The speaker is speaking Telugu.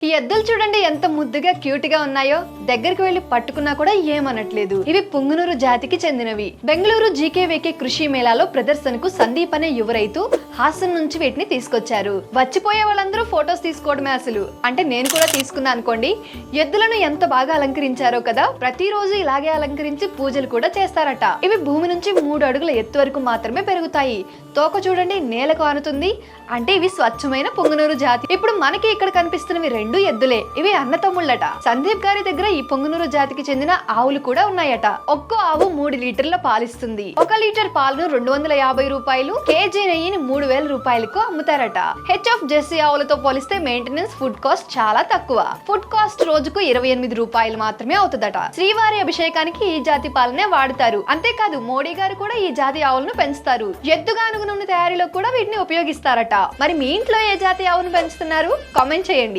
ఈ ఎద్దులు చూడండి ఎంత ముద్దుగా క్యూట్ గా ఉన్నాయో. దగ్గరికి వెళ్లి పట్టుకున్నా కూడా ఏమనట్లేదు. ఇవి పుంగనూరు జాతికి చెందినవి. బెంగళూరు జీకేవేకే కృషి మేళాలో ప్రదర్శనకు సందీప్ అనే యువ రైతు హాసన్ నుంచి వీటిని తీసుకొచ్చారు. వచ్చిపోయే వాళ్ళందరూ ఫొటోస్ తీసుకోవడమే అసలు. అంటే నేను కూడా తీసుకున్నా అనుకోండి. ఎద్దులను ఎంత బాగా అలంకరించారో కదా. ప్రతిరోజు ఇలాగే అలంకరించి పూజలు కూడా చేస్తారట. ఇవి భూమి నుంచి 3 అడుగుల ఎత్తు వరకు మాత్రమే పెరుగుతాయి. తోక చూడండి నేలకు ఆనుతుంది. అంటే ఇవి స్వచ్ఛమైన పుంగనూరు జాతి. ఇప్పుడు మనకి ఇక్కడ కనిపిస్తున్నవి 2 ఎద్దులే. ఇవి అన్నతమ్ముళ్ళట. సందీప్ గారి దగ్గర ఈ పుంగనూరు జాతికి చెందిన ఆవులు కూడా ఉన్నాయట. ఒక్కో ఆవు 3 లీటర్ల పాలిస్తుంది. 1 లీటర్ పాలను 250 రూపాయలు, కేజీ నెయ్యిని 3000 రూపాయలకు అమ్ముతారట. హెచ్ఎఫ్ జెర్సీ ఆవులతో పోలిస్తే మెయింటెనెన్స్, ఫుడ్ కాస్ట్ చాలా తక్కువ. ఫుడ్ కాస్ట్ రోజుకు 28 రూపాయలు మాత్రమే అవుతుందట. శ్రీవారి అభిషేకానికి ఈ జాతి పాలనే వాడతారు. అంతేకాదు మోడీ గారు కూడా ఈ జాతి ఆవులను పెంచుతారు. ఎద్దుగానుగ నూనె తయారీలో కూడా వీటిని ఉపయోగిస్తారట. మరి మీ ఇంట్లో ఏ జాతి ఆవును పెంచుతున్నారు? కామెంట్ చేయండి.